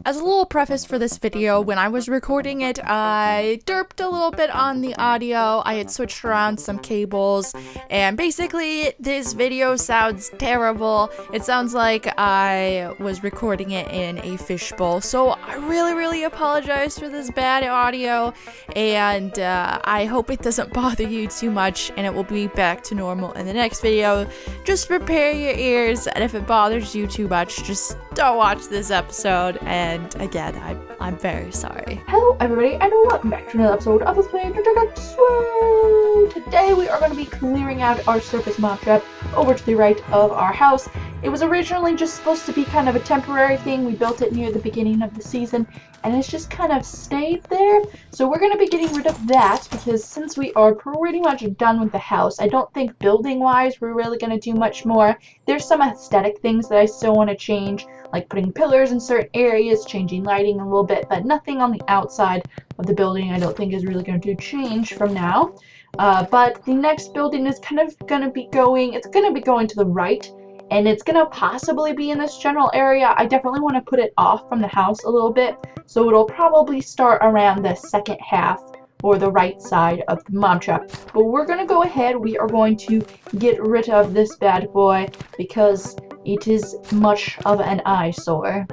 As a little preface for this video, when I was recording it, I derped a little bit on the audio. I had switched around some cables, and basically this video sounds terrible. It sounds like I was recording it in a fishbowl, so I really apologize for this bad audio, and I hope it doesn't bother you too much, and it will be back to normal in the next video. Just prepare your ears, and if it bothers you too much, just don't watch this episode. And again, I'm very sorry. Hello everybody, and welcome back to another episode of Let's Play Technica AT2020. Today we are going to be clearing out our surface mob trap over to the right of our house. It was originally just supposed to be kind of a temporary thing. We built it near the beginning of the season, and it's just kind of stayed there. So we're going to be getting rid of that, because since we are pretty much done with the house, I don't think building-wise we're really going to do much more. There's some aesthetic things that I still want to change, like putting pillars in certain areas, changing lighting a little bit, but nothing on the outside of the building I don't think is really going to change from now. But the next building is kind of going to be going, it's going to be going to the right, and it's going to possibly be in this general area. I definitely want to put it off from the house a little bit, so it'll probably start around the second half or the right side of the mob trap. But we're going to go ahead, we are going to get rid of this bad boy because it is much of an eyesore.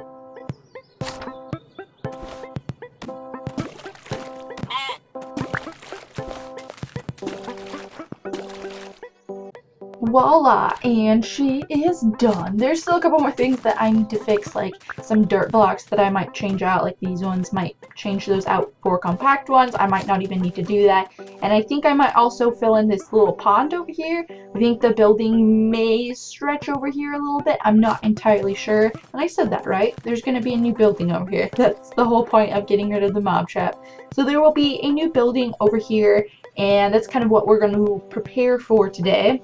Voila, and she is done. There's still a couple more things that I need to fix, like some dirt blocks that I might change out, like these ones, might change those out for compact ones. I might not even need to do that. And I think I might also fill in this little pond over here. I think the building may stretch over here a little bit. I'm not entirely sure. And I said that right. There's going to be a new building over here. That's the whole point of getting rid of the mob trap. So there will be a new building over here, and that's kind of what we're going to prepare for today.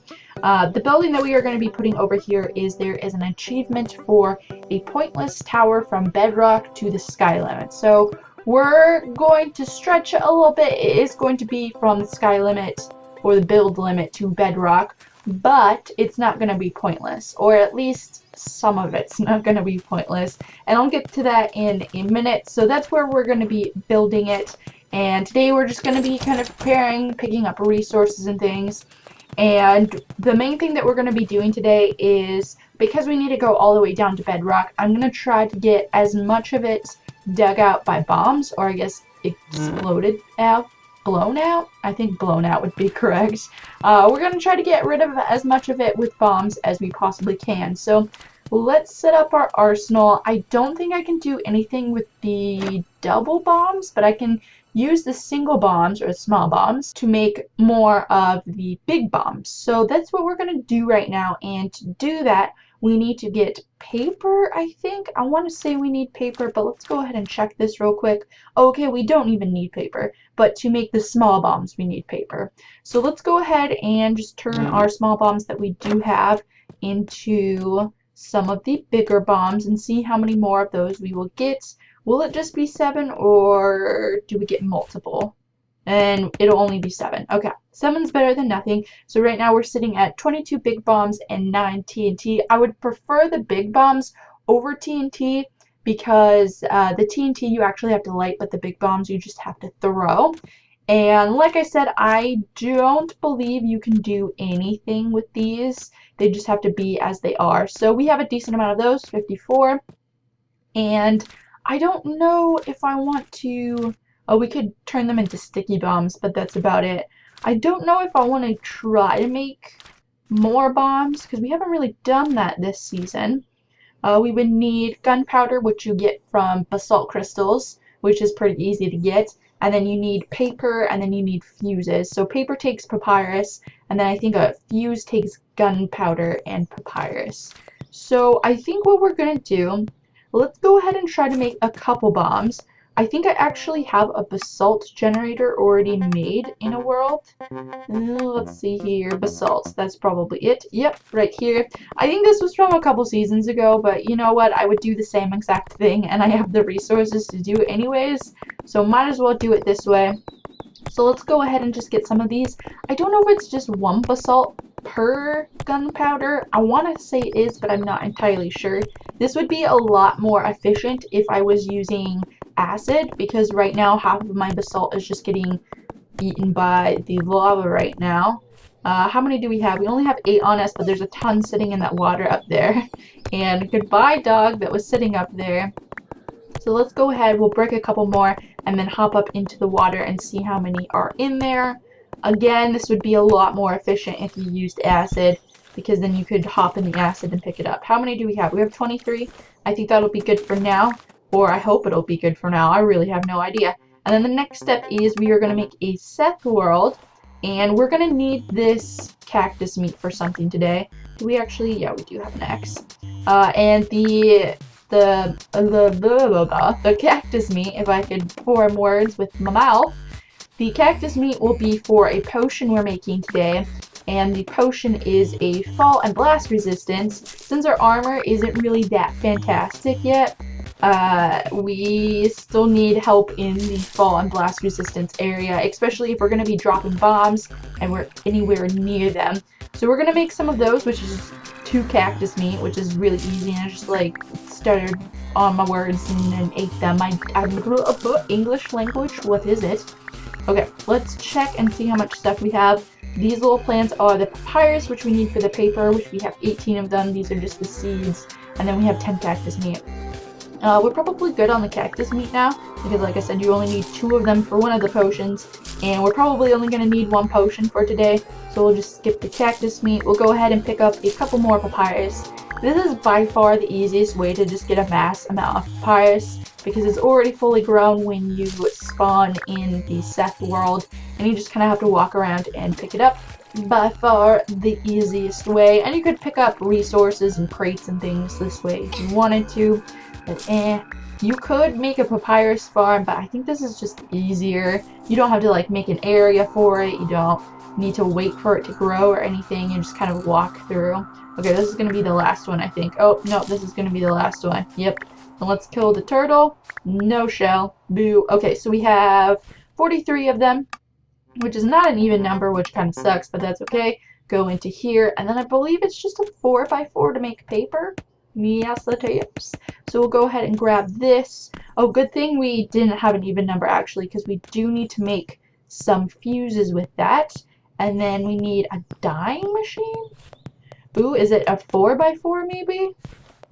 The building that we are going to be putting over here is there is an achievement for a pointless tower from bedrock to the sky limit. So we're going to stretch it a little bit. It is going to be from the sky limit or the build limit to bedrock, but it's not going to be pointless, or at least some of it's not going to be pointless. And I'll get to that in a minute. So that's where we're going to be building it. And today we're just going to be kind of preparing, picking up resources and things. And the main thing that we're going to be doing today is, because we need to go all the way down to bedrock, I'm going to try to get as much of it dug out by bombs, or I guess exploded out, blown out? I think blown out would be correct. We're going to try to get rid of as much of it with bombs as we possibly can. So let's set up our arsenal. I don't think I can do anything with the double bombs, but I can use the single bombs or small bombs to make more of the big bombs. So that's what we're going to do right now, and to do that we need to get paper. I think I want to say we need paper, but let's go ahead and check this real quick. Okay, we don't even need paper, but to make the small bombs we need paper. So let's go ahead and just turn our small bombs that we do have into some of the bigger bombs and see how many more of those we will get. Will it just be 7, or do we get multiple? And it'll only be 7. Okay, 7's better than nothing. So right now we're sitting at 22 big bombs and 9 TNT. I would prefer the big bombs over TNT, because the TNT you actually have to light, but the big bombs you just have to throw. And like I said, I don't believe you can do anything with these. They just have to be as they are. So we have a decent amount of those, 54. And I don't know if I want to, oh, we could turn them into sticky bombs, but that's about it. I don't know if I want to try to make more bombs, because we haven't really done that this season. We would need gunpowder, which you get from basalt crystals, which is pretty easy to get. And then you need paper, and then you need fuses. So paper takes papyrus, and then I think a fuse takes gunpowder and papyrus. So I think what we're going to do, let's go ahead and try to make a couple bombs. I think I actually have a basalt generator already made in a world. Let's see here, basalt, that's probably it. Yep, right here. I think this was from a couple seasons ago, but you know what? I would do the same exact thing, and I have the resources to do it anyways, so might as well do it this way. So let's go ahead and just get some of these. I don't know if it's just one basalt per gunpowder. I want to say it is, but I'm not entirely sure. This would be a lot more efficient if I was using acid, because right now half of my basalt is just getting eaten by the lava right now. How many do we have? We only have 8 on us, but there's a ton sitting in that water up there. And goodbye, dog, that was sitting up there. So let's go ahead, we'll break a couple more, and then hop up into the water and see how many are in there. Again, this would be a lot more efficient if you used acid, because then you could hop in the acid and pick it up. How many do we have? We have 23. I think that'll be good for now, or I hope it'll be good for now. I really have no idea. And then the next step is we are going to make a Seth world, and we're going to need this cactus meat for something today. Do we actually? Yeah, we do have an X. And the cactus meat, if I could form words with my mouth, the cactus meat will be for a potion we're making today, and the potion is a fall and blast resistance. Since our armor isn't really that fantastic yet, we still need help in the fall and blast resistance area, especially if we're going to be dropping bombs and we're anywhere near them. So we're going to make some of those, which is 2 cactus meat, which is really easy, and I just like started on my words and then ate them. English language, what is it? Okay, let's check and see how much stuff we have. These little plants are the papyrus, which we need for the paper, which we have 18 of them. These are just the seeds, and then we have 10 cactus meat. We're probably good on the cactus meat now, because like I said, you only need 2 of them for one of the potions, and we're probably only going to need 1 potion for today, so we'll just skip the cactus meat. We'll go ahead and pick up a couple more papyrus. This is by far the easiest way to just get a mass amount of papyrus, because it's already fully grown when you spawn in the Seth world, and you just kind of have to walk around and pick it up. By far the easiest way, and you could pick up resources and crates and things this way if you wanted to. But you could make a papyrus farm, but I think this is just easier. You don't have to like make an area for it. You don't need to wait for it to grow or anything. You just kind of walk through. Okay, this is going to be the last one, I think. Oh, no, this is going to be the last one. Yep. And let's kill the turtle. No shell. Boo. Okay, so we have 43 of them, which is not an even number, which kind of sucks, but that's okay. Go into here, and then I believe it's just a 4x4 to make paper. Yes, it is. So we'll go ahead and grab this. Oh, good thing we didn't have an even number, actually, because we do need to make some fuses with that. And then we need a dyeing machine. Ooh, is it a 4x4 maybe?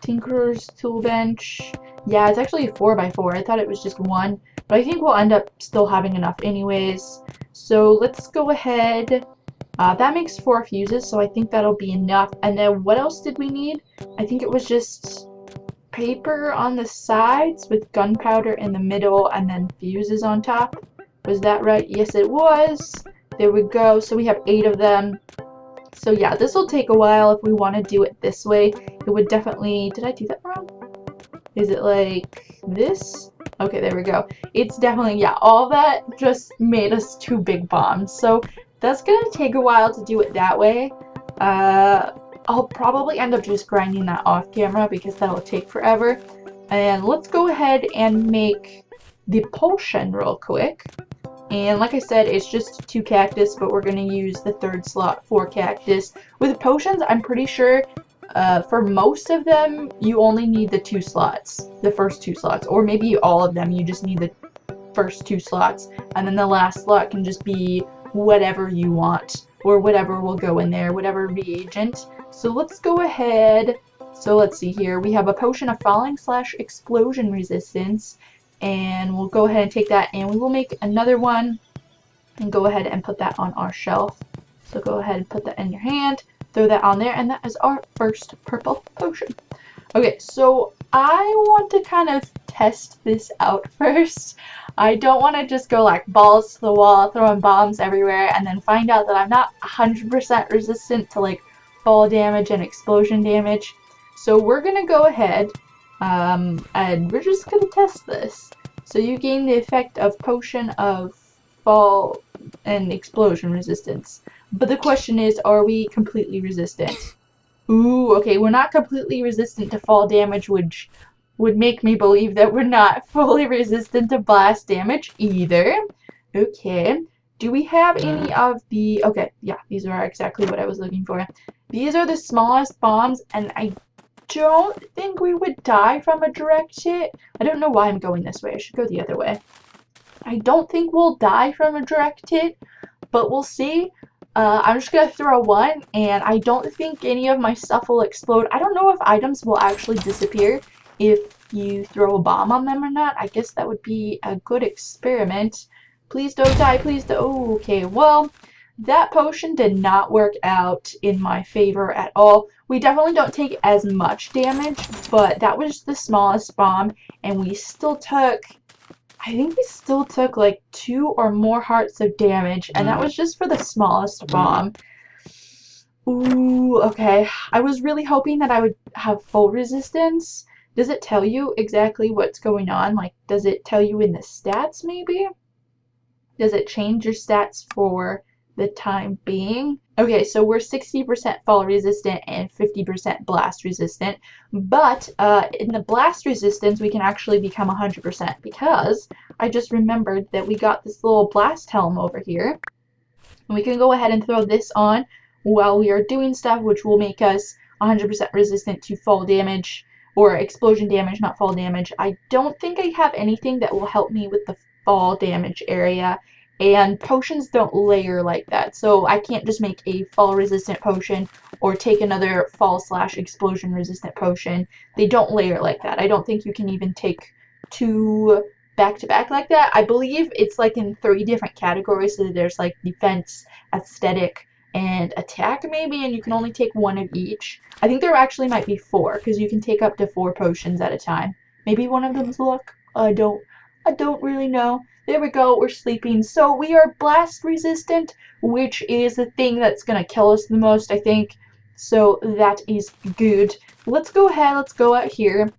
Tinkerer's tool bench. Yeah, it's actually a 4x4. I thought it was just 1, but I think we'll end up still having enough anyways. So let's go ahead. That makes 4 fuses, so I think that'll be enough. And then what else did we need? I think it was just paper on the sides with gunpowder in the middle and then fuses on top. Was that right? Yes, it was. There we go. So we have 8 of them. So yeah, this will take a while if we want to do it this way. It would definitely... Did I do that wrong? Is it like this? Okay, there we go. It's definitely... Yeah, all that just made us 2 big bombs. So that's going to take a while to do it that way. I'll probably end up just grinding that off camera because that'll take forever. And let's go ahead and make the potion real quick. And like I said, it's just 2 cactus, but we're going to use the 3rd slot for cactus. With potions, I'm pretty sure for most of them, you only need the 2 slots. The first 2 slots. Or maybe all of them, you just need the first 2 slots. And then the last slot can just be whatever you want. Or whatever will go in there, whatever reagent. So let's go ahead. So let's see here. We have a potion of falling / explosion resistance. And we'll go ahead and take that, and we will make another one and go ahead and put that on our shelf. So go ahead and put that in your hand, throw that on there, and that is our first purple potion. Okay, so I want to kind of test this out first. I don't want to just go like balls to the wall, throwing bombs everywhere, and then find out that I'm not 100% resistant to like fall damage and explosion damage. So we're going to go ahead and we're just going to test this. So you gain the effect of potion of fall and explosion resistance. But the question is, are we completely resistant? Ooh, okay, we're not completely resistant to fall damage, which would make me believe that we're not fully resistant to blast damage either. Okay, Do we have any of the... Okay, yeah, these are exactly what I was looking for. These are the smallest bombs, and I don't think we would die from a direct hit. I don't know why I'm going this way. I should go the other way. I don't think we'll die from a direct hit, but we'll see. I'm just going to throw one, and I don't think any of my stuff will explode. I don't know if items will actually disappear if you throw a bomb on them or not. I guess that would be a good experiment. Please don't die, please don't. Oh, okay, well, that potion did not work out in my favor at all. We definitely don't take as much damage, but that was the smallest bomb, and we still took... I think we still took like 2 or more hearts of damage, and that was just for the smallest bomb. Ooh, okay. I was really hoping that I would have full resistance. Does it tell you exactly what's going on? Like, does it tell you in the stats maybe? Does it change your stats for the time being? Okay, so we're 60% fall resistant and 50% blast resistant, but in the blast resistance we can actually become 100% because I just remembered that we got this little blast helm over here, and we can go ahead and throw this on while we are doing stuff, which will make us 100% resistant to fall damage, or explosion damage, not fall damage. I don't think I have anything that will help me with the fall damage area, and potions don't layer like that, so I can't just make a fall resistant potion or take another fall / explosion resistant potion. They don't layer like that. I don't think you can even take 2 back to back like that. I believe it's like in 3 different categories, so there's like defense, aesthetic, and attack maybe, and you can only take 1 of each. I think there actually might be 4, because you can take up to 4 potions at a time. Maybe one of them's luck. I don't really know. There we go, we're sleeping. So we are blast resistant, which is the thing that's gonna kill us the most, I think. So that is good. Let's go ahead, let's go out here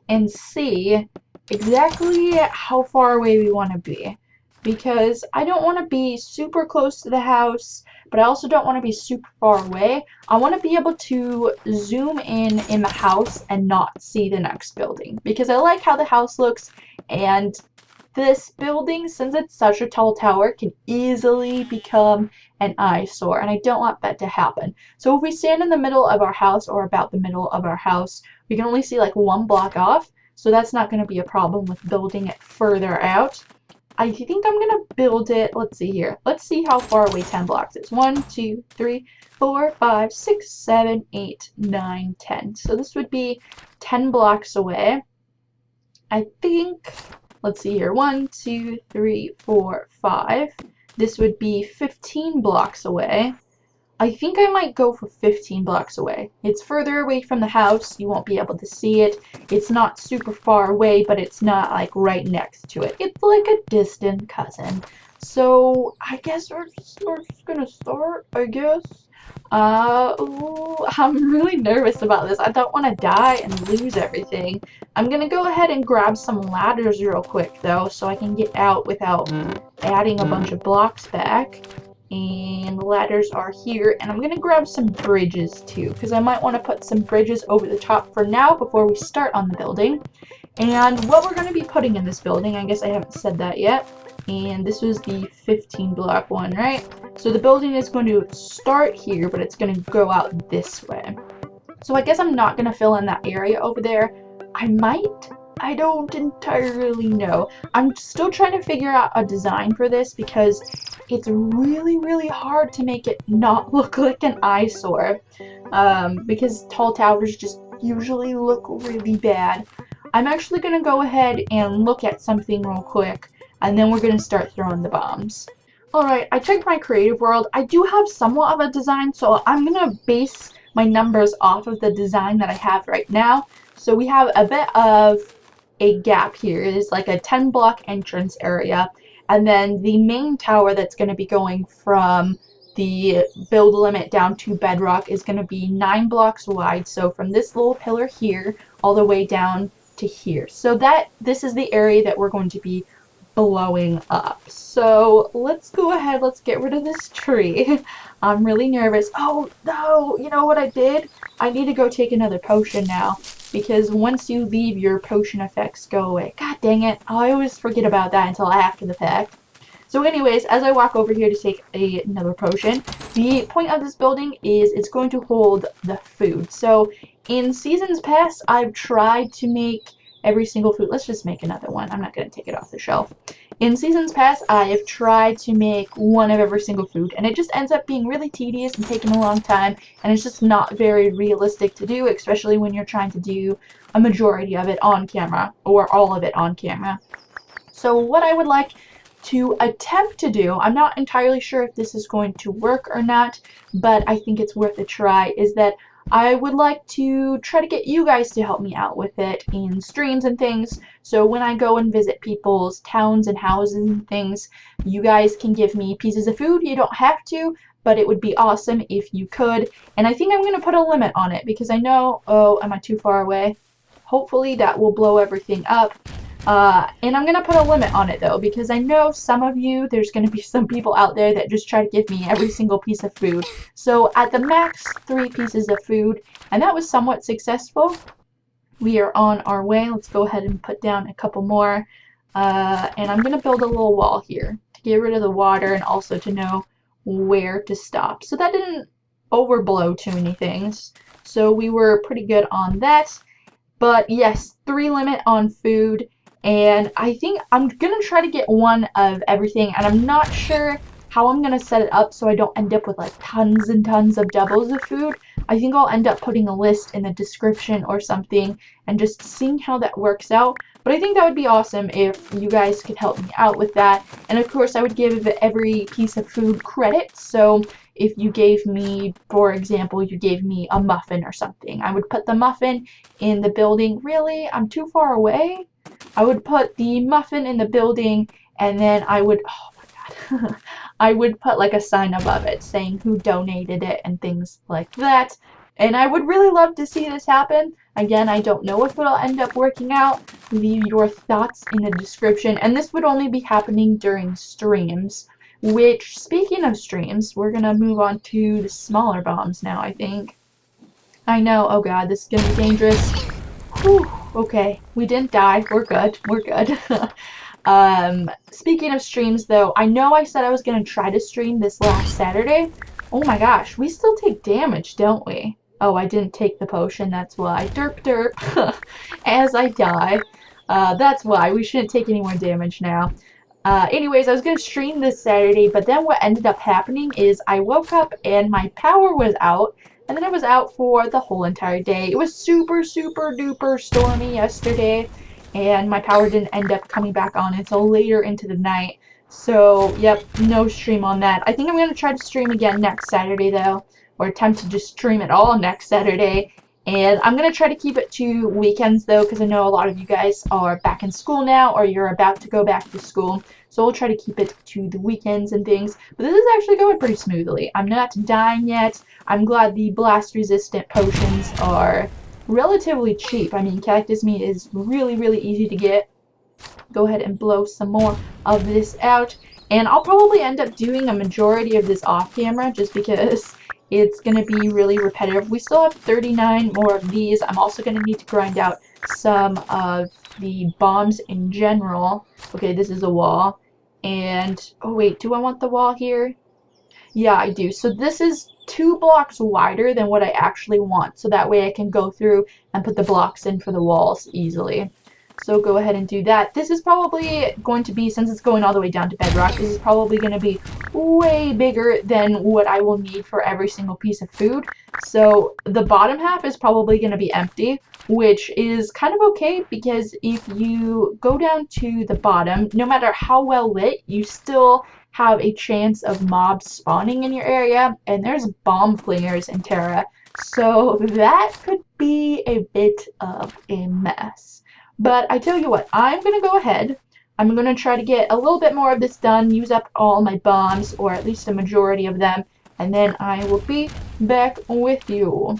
and see exactly how far away we want to be. Because I don't want to be super close to the house, but I also don't want to be super far away. I want to be able to zoom in the house and not see the next building. Because I like how the house looks, and this building, since it's such a tall tower, can easily become an eyesore, and I don't want that to happen. So if we stand in the middle of our house, or about the middle of our house, we can only see like 1 block off, so that's not going to be a problem with building it further out. I think I'm going to build it, let's see here. Let's see how far away 10 blocks is. 1, 2, 3, 4, 5, 6, 7, 8, 9, 10. So this would be 10 blocks away. I think... Let's see here, 1, 2, 3, 4, 5. This would be 15 blocks away. I think I might go for 15 blocks away. It's further away from the house. You won't be able to see it. It's not super far away, but it's not like right next to it. It's like a distant cousin. So I guess we're just gonna start, I guess. Ooh, I'm really nervous about this. I don't want to die and lose everything. I'm gonna go ahead and grab some ladders real quick though, so I can get out without adding a bunch of blocks back. And the ladders are here, and I'm gonna grab some bridges too, because I might want to put some bridges over the top for now before we start on the building. And what we're gonna be putting in this building, I guess I haven't said that yet. And this was the 15 block one, right? So the building is going to start here, but it's going to go out this way. So I guess I'm not going to fill in that area over there. I might. I don't entirely know. I'm still trying to figure out a design for this because it's really, really hard to make it not look like an eyesore. Because tall towers just usually look really bad. I'm actually going to go ahead and look at something real quick, and then we're going to start throwing the bombs. Alright, I checked my creative world. I do have somewhat of a design, so I'm going to base my numbers off of the design that I have right now. So we have a bit of a gap here. It is like a 10 block entrance area, and then the main tower that's going to be going from the build limit down to bedrock is going to be 9 blocks wide. So from this little pillar here all the way down to here. So this is the area that we're going to be blowing up. So let's go ahead, let's get rid of this tree. I'm really nervous. Oh no, you know what I did? I need to go take another potion now, because once you leave, your potion effects go away. God dang it, I always forget about that until after the fact. So anyways, as I walk over here to take another potion, the point of this building is it's going to hold the food. So in seasons past, I've tried to make every single food. Let's just make another one. I'm not going to take it off the shelf. In seasons past, I have tried to make one of every single food, and it just ends up being really tedious and taking a long time, and it's just not very realistic to do, especially when you're trying to do a majority of it on camera, or all of it on camera. So what I would like to attempt to do, I'm not entirely sure if this is going to work or not, but I think it's worth a try, is that I would like to try to get you guys to help me out with it in streams and things. So when I go and visit people's towns and houses and things, you guys can give me pieces of food. You don't have to, but it would be awesome if you could. And I think I'm going to put a limit on it because I know, oh, am I too far away? Hopefully that will blow everything up. And I'm going to put a limit on it though, because I know some of you, there's going to be some people out there that just try to give me every single piece of food. So at the max, 3 pieces of food, and that was somewhat successful. We are on our way. Let's go ahead and put down a couple more. And I'm going to build a little wall here to get rid of the water and also to know where to stop. So that didn't overblow too many things. So we were pretty good on that. But yes, 3 limit on food. And I think I'm going to try to get one of everything. And I'm not sure how I'm going to set it up so I don't end up with like tons and tons of doubles of food. I think I'll end up putting a list in the description or something and just seeing how that works out. But I think that would be awesome if you guys could help me out with that. And of course, I would give every piece of food credit. So if you gave me, for example, you gave me a muffin or something, I would put the muffin in the building. Really? I'm too far away? I would put the muffin in the building, and then I would, oh my god, I would put like a sign above it saying who donated it and things like that. And I would really love to see this happen. Again, I don't know if it'll end up working out. Leave your thoughts in the description. And this would only be happening during streams, which, speaking of streams, we're going to move on to the smaller bombs now, I think. I know, oh god, this is going to be dangerous. Whew, okay, we didn't die. We're good. We're good. Speaking of streams, though, I know I said I was going to try to stream this last Saturday. Oh my gosh, we still take damage, don't we? Oh, I didn't take the potion, that's why. Derp derp. As I die. That's why. We shouldn't take any more damage now. Anyways, I was going to stream this Saturday, but then what ended up happening is I woke up and my power was out. And then I was out for the whole entire day. It was super, super duper stormy yesterday. And my power didn't end up coming back on until later into the night. So, yep, no stream on that. I think I'm going to try to stream again next Saturday, though. Or attempt to just stream it all next Saturday. And I'm going to try to keep it to weekends, though, because I know a lot of you guys are back in school now, or you're about to go back to school. So we'll try to keep it to the weekends and things. But this is actually going pretty smoothly. I'm not dying yet. I'm glad the blast-resistant potions are relatively cheap. I mean, cactus meat is really, really easy to get. Go ahead and blow some more of this out. And I'll probably end up doing a majority of this off camera just because it's going to be really repetitive. We still have 39 more of these. I'm also going to need to grind out some of the bombs in general. Okay, this is a wall. And, oh wait, do I want the wall here? Yeah, I do. So this is 2 blocks wider than what I actually want. So that way I can go through and put the blocks in for the walls easily. So go ahead and do that. This is probably going to be, since it's going all the way down to bedrock, this is probably going to be way bigger than what I will need for every single piece of food. So the bottom half is probably going to be empty, which is kind of okay because if you go down to the bottom, no matter how well lit, you still have a chance of mobs spawning in your area, and there's bomb flingers in Terra. So that could be a bit of a mess. But I tell you what, I'm going to go ahead. I'm going to try to get a little bit more of this done, use up all my bombs, or at least a majority of them, and then I will be back with you.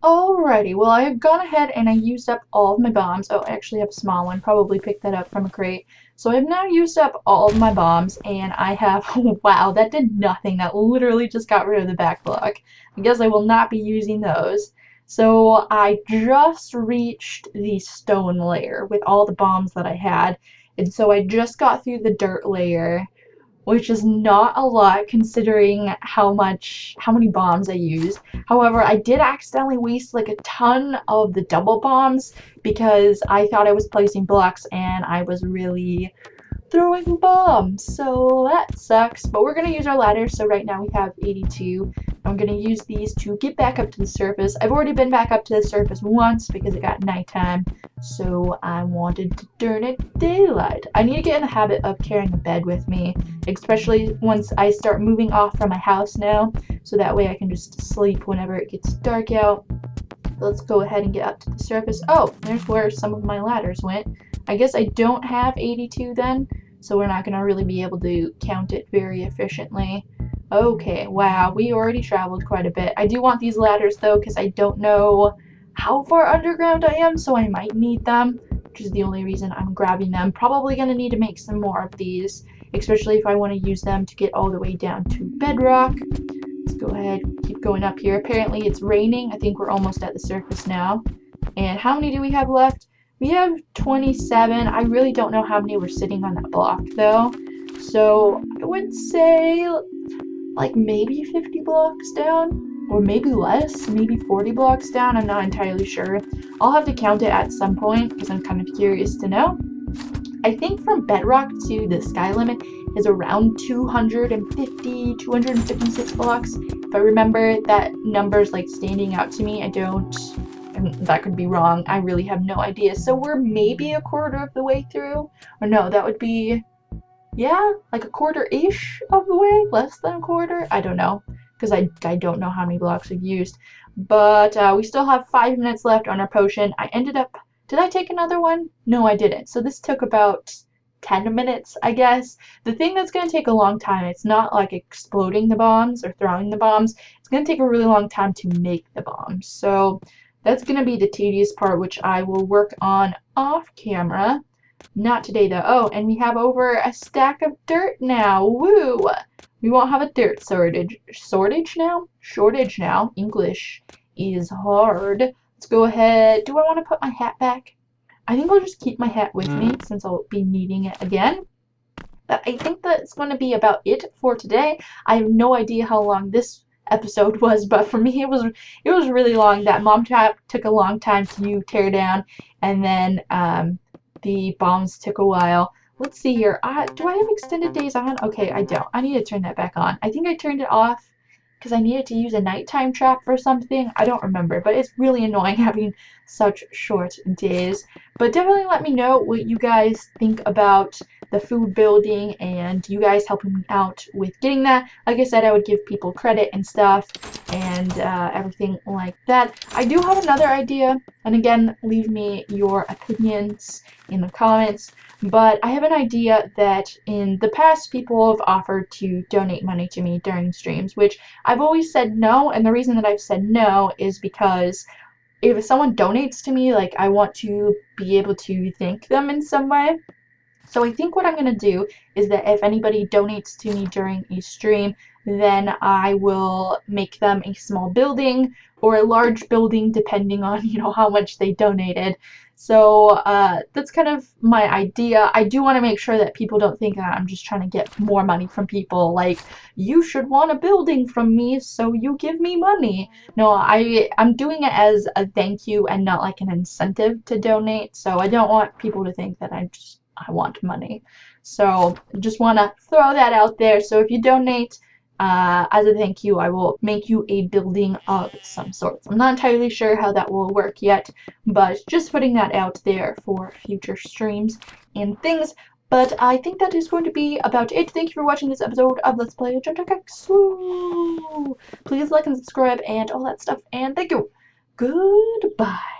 Alrighty, well I have gone ahead and I used up all of my bombs. Oh, I actually have a small one, probably picked that up from a crate. So I've now used up all of my bombs, and I have, wow, that did nothing. That literally just got rid of the back block. I guess I will not be using those. So I just reached the stone layer with all the bombs that I had. And so I just got through the dirt layer. which is not a lot considering how many bombs I used. However, I did accidentally waste like a ton of the double bombs because I thought I was placing blocks and I was really throwing bombs, so that sucks. But we're gonna use our ladder, so right now we have 82. I'm gonna use these to get back up to the surface. I've already been back up to the surface once because it got nighttime, so I wanted to turn it daylight. I need to get in the habit of carrying a bed with me, especially once I start moving off from my house now, so that way I can just sleep whenever it gets dark out. Let's go ahead and get up to the surface. Oh, there's where some of my ladders went. I guess I don't have 82 then, so we're not going to really be able to count it very efficiently. Okay, wow, we already traveled quite a bit. I do want these ladders though, because I don't know how far underground I am, so I might need them, which is the only reason I'm grabbing them. Probably going to need to make some more of these, especially if I want to use them to get all the way down to bedrock. Let's go ahead, keep going up here. Apparently it's raining. I think we're almost at the surface now. And how many do we have left? We have 27. I really don't know how many were sitting on that block though. So I would say like maybe 50 blocks down, or maybe less, maybe 40 blocks down. I'm not entirely sure. I'll have to count it at some point because I'm kind of curious to know. I think from bedrock to the sky limit is around 256 blocks. If I remember that number's like standing out to me, and that could be wrong. I really have no idea. So we're maybe a quarter of the way through. Or no, that would be, yeah, like a quarter-ish of the way? Less than a quarter? I don't know, because I don't know how many blocks we've used. But we still have 5 minutes left on our potion. I ended up, did I take another one? No, I didn't. So this took about 10 minutes, I guess. The thing that's going to take a long time, it's not like exploding the bombs or throwing the bombs. It's going to take a really long time to make the bombs. So that's going to be the tedious part, which I will work on off camera. Not today, though. Oh, and we have over a stack of dirt now. Woo! We won't have a dirt shortage now. English is hard. Let's go ahead. Do I want to put my hat back? I think I'll just keep my hat with me since I'll be needing it again. But I think that's going to be about it for today. I have no idea how long this episode was, but for me it was really long. That mom trap took a long time to tear down, and then the bombs took a while. Let's see here. Do I have extended days on? Okay, I don't. I need to turn that back on. I think I turned it off because I needed to use a nighttime trap for something. I don't remember, but it's really annoying having such short days. But definitely let me know what you guys think about the food building and you guys helping me out with getting that. Like I said, I would give people credit and stuff and everything like that. I do have another idea, and again, leave me your opinions in the comments. But I have an idea that in the past people have offered to donate money to me during streams, which I've always said no, and the reason that I've said no is because if someone donates to me, like, I want to be able to thank them in some way. So I think what I'm going to do is that if anybody donates to me during a stream, then I will make them a small building or a large building depending on, how much they donated. So that's kind of my idea. I do want to make sure that people don't think that I'm just trying to get more money from people. Like, you should want a building from me, so you give me money. No, I'm doing it as a thank you and not like an incentive to donate. So I don't want people to think that I want money. So just want to throw that out there. So if you donate, as a thank you, I will make you a building of some sort. I'm not entirely sure how that will work yet, but just putting that out there for future streams and things. But I think that is going to be about it. Thank you for watching this episode of Let's Play X. Please like and subscribe and all that stuff. And thank you. Goodbye.